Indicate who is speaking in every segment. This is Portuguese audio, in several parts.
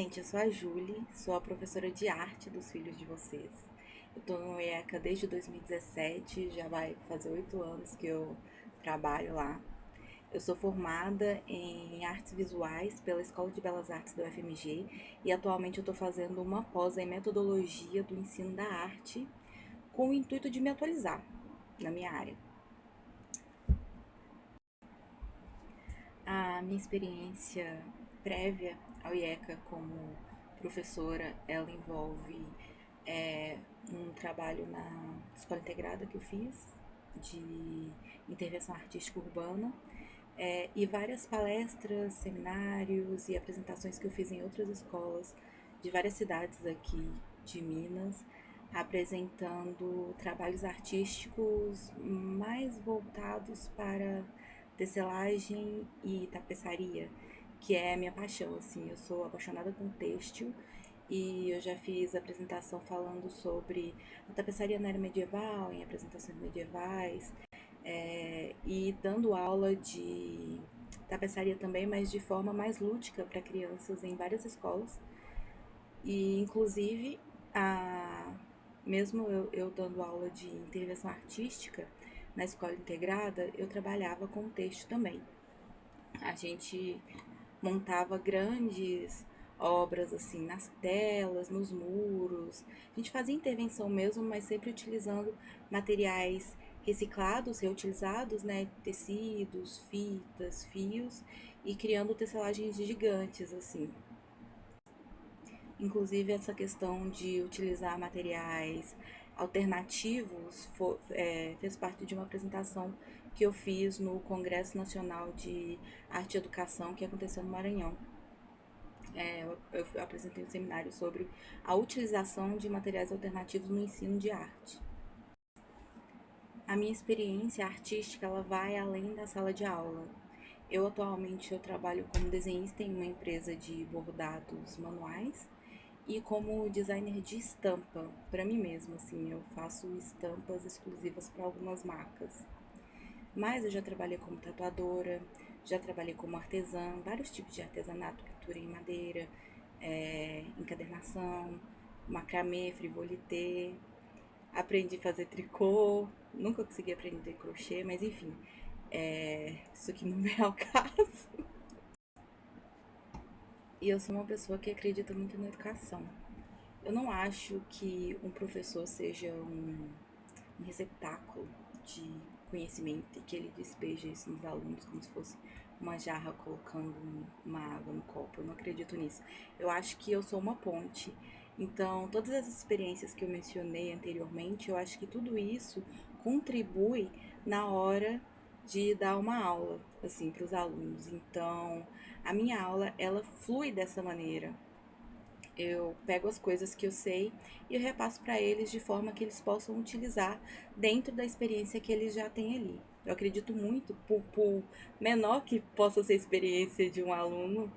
Speaker 1: gente, eu sou a Julie, sou a professora de arte dos filhos de vocês. Eu tô no ECA desde 2017, já vai fazer 8 anos que eu trabalho lá. Eu sou formada em artes visuais pela Escola de Belas Artes da UFMG e atualmente eu estou fazendo uma pós em metodologia do ensino da arte com o intuito de me atualizar na minha área. A minha experiência prévia ao IECA como professora, ela envolve um trabalho na escola integrada que eu fiz, de intervenção artística urbana, e várias palestras, seminários e apresentações que eu fiz em outras escolas de várias cidades aqui de Minas, apresentando trabalhos artísticos mais voltados para tecelagem e tapeçaria, que é a minha paixão, assim, eu sou apaixonada com têxtil e eu já fiz apresentação falando sobre a tapeçaria na era medieval, em apresentações medievais, e dando aula de tapeçaria também, mas de forma mais lúdica para crianças em várias escolas. E inclusive, mesmo eu dando aula de intervenção artística na escola integrada, eu trabalhava com texto também. A gente montava grandes obras assim nas telas, nos muros. A gente fazia intervenção mesmo, mas sempre utilizando materiais reciclados, reutilizados, né, tecidos, fitas, fios e criando tecelagens gigantes assim. Inclusive essa questão de utilizar materiais alternativos fez parte de uma apresentação que eu fiz no Congresso Nacional de Arte e Educação que aconteceu no Maranhão. Eu apresentei um seminário sobre a utilização de materiais alternativos no ensino de arte. A minha experiência artística ela vai além da sala de aula. Eu trabalho como desenhista em uma empresa de bordados manuais e como designer de estampa para mim mesma, assim, eu faço estampas exclusivas para algumas marcas. Mas eu já trabalhei como tatuadora, já trabalhei como artesã, vários tipos de artesanato, pintura em madeira, encadernação, macramê, frivolité. Aprendi a fazer tricô, nunca consegui aprender crochê, mas enfim, isso aqui não vem ao caso. E eu sou uma pessoa que acredita muito na educação. Eu não acho que um professor seja um receptáculo de conhecimento e que ele despeja isso nos alunos como se fosse uma jarra colocando uma água no copo. Eu não acredito nisso. Eu acho que eu sou uma ponte. Então, todas as experiências que eu mencionei anteriormente, eu acho que tudo isso contribui na hora de dar uma aula, assim, para os alunos. Então, a minha aula, ela flui dessa maneira. Eu pego as coisas que eu sei e eu repasso para eles de forma que eles possam utilizar dentro da experiência que eles já têm ali. Eu acredito muito, por menor que possa ser a experiência de um aluno,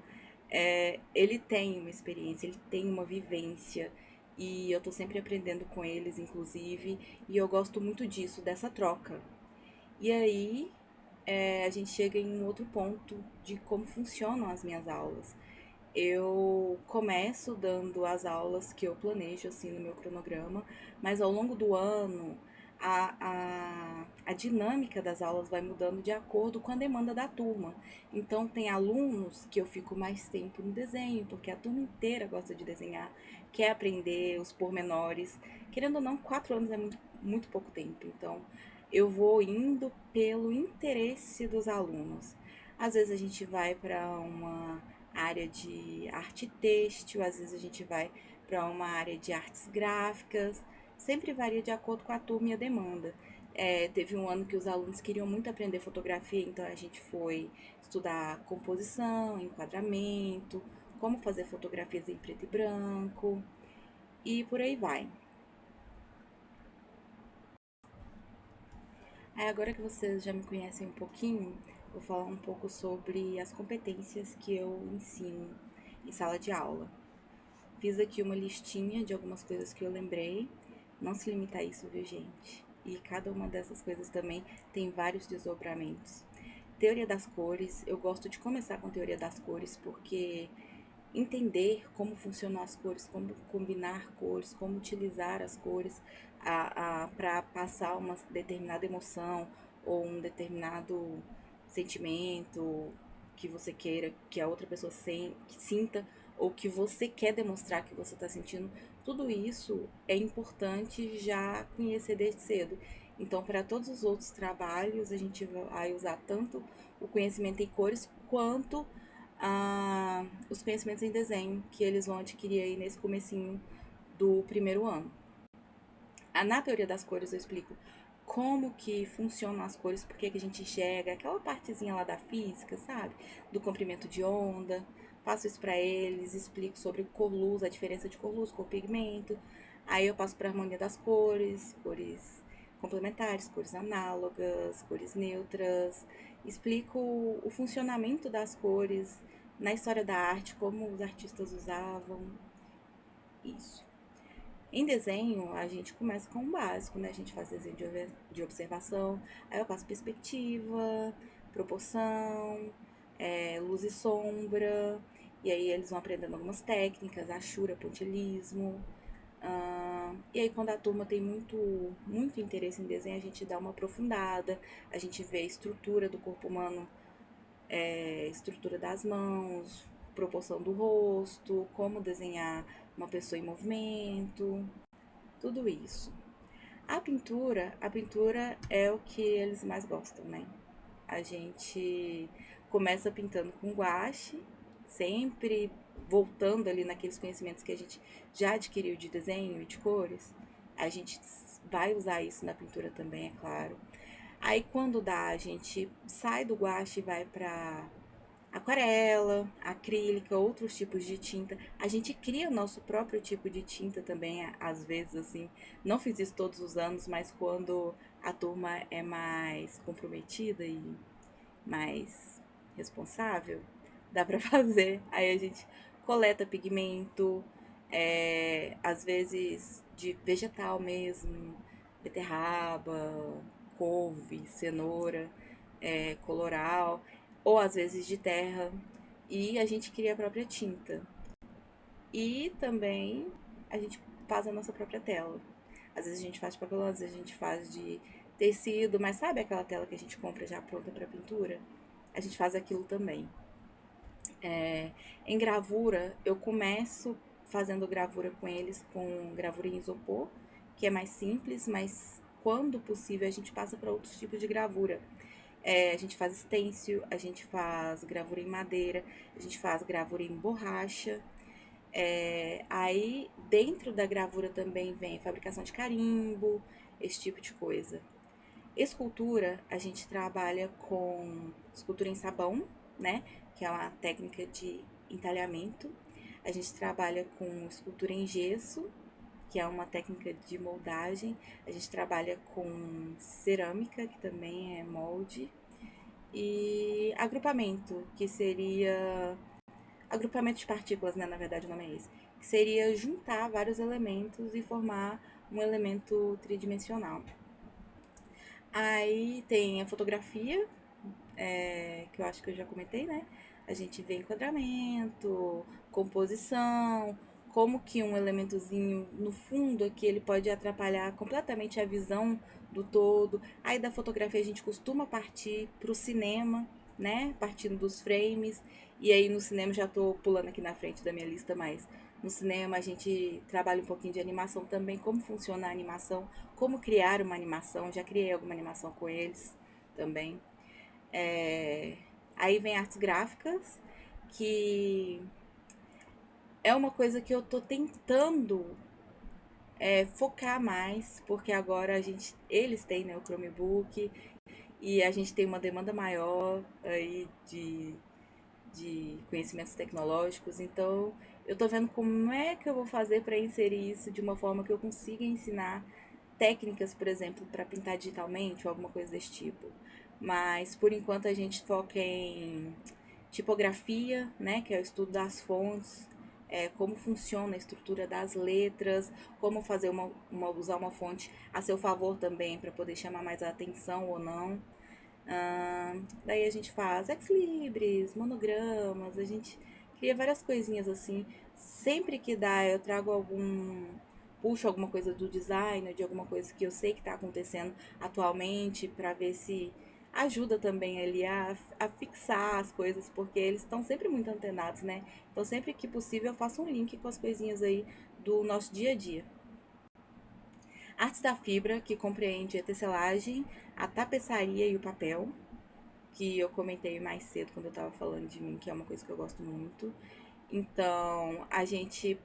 Speaker 1: ele tem uma experiência, ele tem uma vivência e eu estou sempre aprendendo com eles, inclusive, e eu gosto muito disso, dessa troca. E aí a gente chega em um outro ponto de como funcionam as minhas aulas. Eu começo dando as aulas que eu planejo assim no meu cronograma, mas ao longo do ano a dinâmica das aulas vai mudando de acordo com a demanda da turma. Então tem alunos que eu fico mais tempo no desenho, porque a turma inteira gosta de desenhar, quer aprender os pormenores. Querendo ou não, 4 anos é muito, muito pouco tempo. Então eu vou indo pelo interesse dos alunos. Às vezes a gente vai para uma área de arte têxtil, às vezes a gente vai para uma área de artes gráficas, sempre varia de acordo com a turma e a demanda. Teve um ano que os alunos queriam muito aprender fotografia, então a gente foi estudar composição, enquadramento, como fazer fotografias em preto e branco e por aí vai. Aí agora que vocês já me conhecem um pouquinho, vou falar um pouco sobre as competências que eu ensino em sala de aula. Fiz aqui uma listinha de algumas coisas que eu lembrei. Não se limita a isso, viu, gente? E cada uma dessas coisas também tem vários desdobramentos. Teoria das cores, eu gosto de começar com teoria das cores porque entender como funcionam as cores, como combinar cores, como utilizar as cores para passar uma determinada emoção ou um determinado sentimento que você queira que a outra pessoa que sinta ou que você quer demonstrar que você está sentindo, tudo isso é importante já conhecer desde cedo. Então, para todos os outros trabalhos, a gente vai usar tanto o conhecimento em cores quanto os conhecimentos em desenho que eles vão adquirir aí nesse comecinho do primeiro ano. Na teoria das cores eu explico como que funcionam as cores, porque que a gente enxerga, aquela partezinha lá da física, sabe? Do comprimento de onda. Passo isso para eles, explico sobre cor luz, a diferença de cor luz, cor pigmento. Aí eu passo para a harmonia das cores, cores complementares, cores análogas, cores neutras. Explico o funcionamento das cores na história da arte, como os artistas usavam. Isso. Em desenho, a gente começa com o básico, né? A gente faz desenho de observação, aí eu passo perspectiva, proporção, luz e sombra, e aí eles vão aprendendo algumas técnicas, achura, pontilhismo. E aí quando a turma tem muito interesse em desenho, a gente dá uma aprofundada, a gente vê a estrutura do corpo humano, estrutura das mãos, proporção do rosto, como desenhar uma pessoa em movimento, tudo isso. A pintura é o que eles mais gostam, né? A gente começa pintando com guache, sempre voltando ali naqueles conhecimentos que a gente já adquiriu de desenho e de cores. A gente vai usar isso na pintura também, é claro. Aí quando dá, a gente sai do guache e vai para aquarela, acrílica, outros tipos de tinta. A gente cria nosso próprio tipo de tinta também, às vezes, assim. Não fiz isso todos os anos, mas quando a turma é mais comprometida e mais responsável, dá pra fazer. Aí a gente coleta pigmento, às vezes de vegetal mesmo, beterraba, couve, cenoura, coloral, ou às vezes de terra, e a gente cria a própria tinta. E também a gente faz a nossa própria tela. Às vezes a gente faz de papelão, às vezes a gente faz de tecido, mas sabe aquela tela que a gente compra já pronta para pintura? A gente faz aquilo também. Em gravura, eu começo fazendo gravura com eles com gravura em isopor, que é mais simples, mas quando possível a gente passa para outros tipos de gravura. A gente faz stencil, a gente faz gravura em madeira, a gente faz gravura em borracha. Aí dentro da gravura também vem fabricação de carimbo, esse tipo de coisa. Escultura, a gente trabalha com escultura em sabão, né? Que é uma técnica de entalhamento. A gente trabalha com escultura em gesso, que é uma técnica de moldagem. A gente trabalha com cerâmica, que também é molde. E agrupamento, que seria agrupamento de partículas, né? Na verdade, o nome é esse. Que seria juntar vários elementos e formar um elemento tridimensional. Aí tem a fotografia, que eu acho que eu já comentei, né? A gente vê enquadramento, composição, como que um elementozinho no fundo aqui ele pode atrapalhar completamente a visão do todo. Aí da fotografia a gente costuma partir para o cinema, né? Partindo dos frames. E aí no cinema já tô pulando aqui na frente da minha lista, mas no cinema a gente trabalha um pouquinho de animação também, como funciona a animação, como criar uma animação. Já criei alguma animação com eles também. É, Aí vem artes gráficas, que é uma coisa que eu tô tentando focar mais, porque agora eles têm, né, o Chromebook e a gente tem uma demanda maior aí de conhecimentos tecnológicos, então eu tô vendo como é que eu vou fazer para inserir isso de uma forma que eu consiga ensinar técnicas, por exemplo, para pintar digitalmente ou alguma coisa desse tipo. Mas por enquanto a gente foca em tipografia, né, que é o estudo das fontes, como funciona a estrutura das letras, como fazer usar uma fonte a seu favor também para poder chamar mais a atenção ou não. Daí a gente faz ex-libris, monogramas, a gente cria várias coisinhas assim. Sempre que dá, eu trago puxo alguma coisa do design, de alguma coisa que eu sei que está acontecendo atualmente, para ver se ajuda também ali a fixar as coisas, porque eles estão sempre muito antenados, né? Então, sempre que possível, eu faço um link com as coisinhas aí do nosso dia a dia. Artes da fibra, que compreende a tecelagem, a tapeçaria e o papel, que eu comentei mais cedo quando eu estava falando de mim, que é uma coisa que eu gosto muito. Então, a gente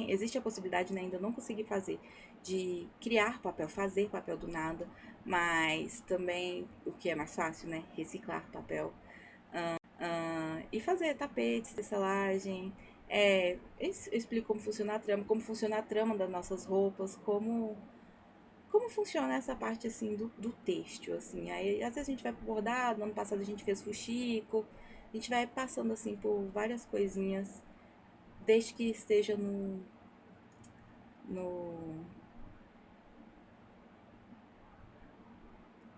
Speaker 1: existe a possibilidade, né, ainda não consegui fazer, de criar papel, fazer papel do nada, mas também o que é mais fácil, né, reciclar papel. E fazer tapetes, tecelagem. Eu explico como funciona a trama das nossas roupas, como funciona essa parte assim do têxtil, assim. Aí às vezes a gente vai pro bordado, no ano passado a gente fez fuxico, a gente vai passando assim por várias coisinhas, desde que esteja no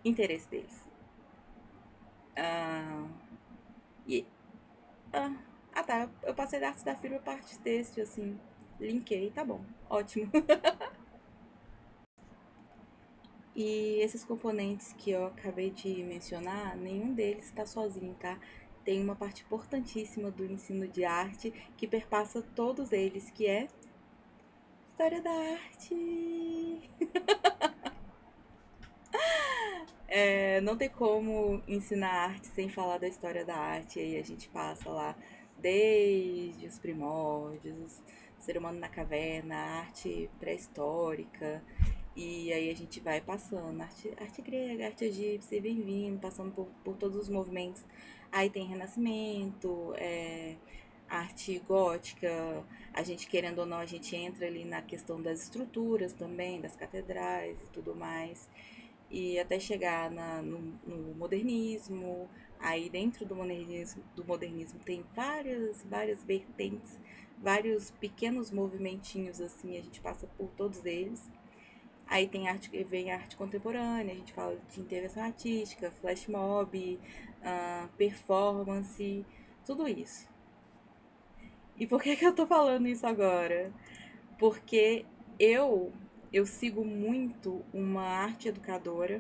Speaker 1: interesse deles. Ah, e, ah, tá, eu passei da arte da fibra parte têxtil, assim, linkei, tá bom, ótimo. E esses componentes que eu acabei de mencionar, nenhum deles está sozinho, tá? Tem uma parte importantíssima do ensino de arte que perpassa todos eles, que é história da arte. Não tem como ensinar arte sem falar da história da arte. E aí a gente passa lá desde os primórdios, o ser humano na caverna, a arte pré-histórica. E aí a gente vai passando, arte grega, arte egípcia, e vem vindo, passando por todos os movimentos. Aí tem Renascimento, arte gótica, a gente querendo ou não, a gente entra ali na questão das estruturas também, das catedrais e tudo mais, e até chegar no modernismo. Aí dentro do modernismo tem várias vertentes, vários pequenos movimentinhos assim, a gente passa por todos eles. Aí vem a arte contemporânea, a gente fala de intervenção artística, flash mob, performance, tudo isso. E por que eu tô falando isso agora? Porque eu eu sigo muito uma arte educadora,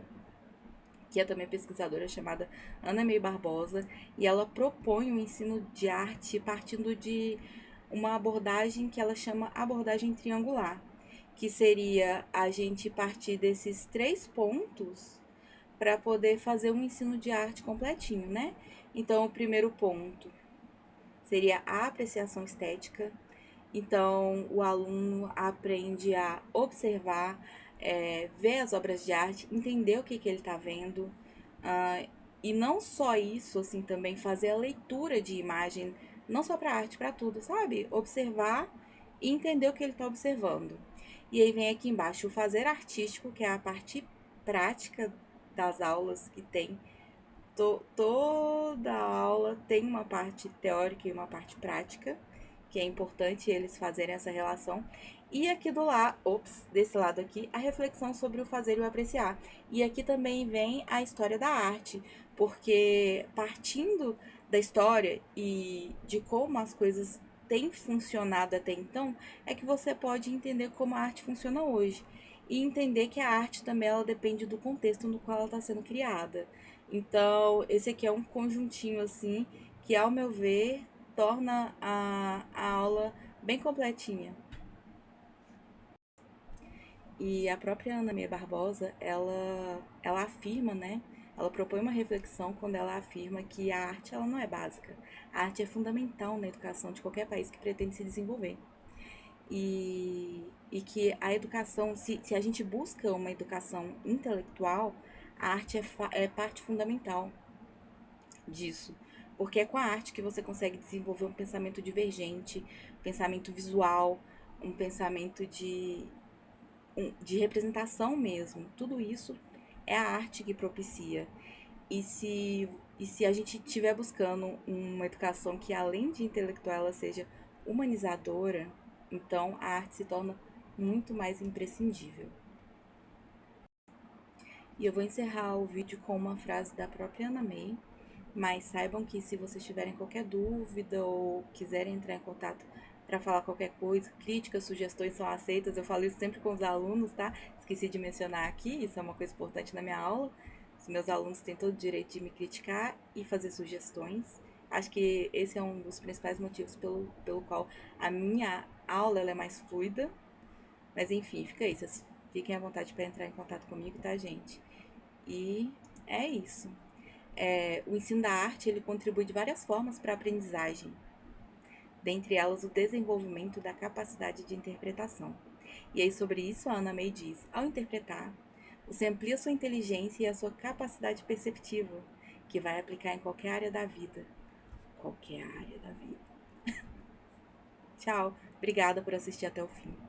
Speaker 1: que é também pesquisadora, chamada Ana May Barbosa, e ela propõe um ensino de arte partindo de uma abordagem que ela chama abordagem triangular, que seria a gente partir desses 3 pontos para poder fazer um ensino de arte completinho, né? Então, o primeiro ponto seria a apreciação estética. Então, o aluno aprende a observar, ver as obras de arte, entender o que ele está vendo. ah, e não só isso, assim, também fazer a leitura de imagem, não só para arte, para tudo, sabe? Observar e entender o que ele está observando. E aí vem aqui embaixo o fazer artístico, que é a parte prática das aulas que tem. Toda aula tem uma parte teórica e uma parte prática, que é importante eles fazerem essa relação. E aqui desse lado aqui, a reflexão sobre o fazer e o apreciar. E aqui também vem a história da arte, porque partindo da história e de como as coisas têm funcionado até então, é que você pode entender como a arte funciona hoje. E entender que a arte também ela depende do contexto no qual ela está sendo criada. Então, esse aqui é um conjuntinho assim que, ao meu ver, torna a aula bem completinha. E a própria Ana Maria Barbosa, ela afirma, né? Ela propõe uma reflexão quando ela afirma que a arte ela não é básica. A arte é fundamental na educação de qualquer país que pretende se desenvolver. E que a educação, se a gente busca uma educação intelectual, a arte é parte fundamental disso. Porque é com a arte que você consegue desenvolver um pensamento divergente, pensamento visual, um pensamento de representação mesmo. Tudo isso é a arte que propicia. E se a gente estiver buscando uma educação que, além de intelectual, ela seja humanizadora, então a arte se torna muito mais imprescindível. E eu vou encerrar o vídeo com uma frase da própria Ana May, Mas saibam que se vocês tiverem qualquer dúvida ou quiserem entrar em contato para falar qualquer coisa, críticas, sugestões são aceitas. Eu falo isso sempre com os alunos, tá? Esqueci de mencionar aqui, isso é uma coisa importante na minha aula. Os meus alunos têm todo o direito de me criticar e fazer sugestões. Acho que esse é um dos principais motivos pelo qual a minha aula ela é mais fluida. Mas enfim, fica aí. Vocês fiquem à vontade para entrar em contato comigo, tá, gente? E é isso. O ensino da arte ele contribui de várias formas para a aprendizagem, dentre elas o desenvolvimento da capacidade de interpretação. E aí sobre isso a Ana May diz: ao interpretar, você amplia sua inteligência e a sua capacidade perceptiva, que vai aplicar em qualquer área da vida. Qualquer área da vida. Tchau, obrigada por assistir até o fim.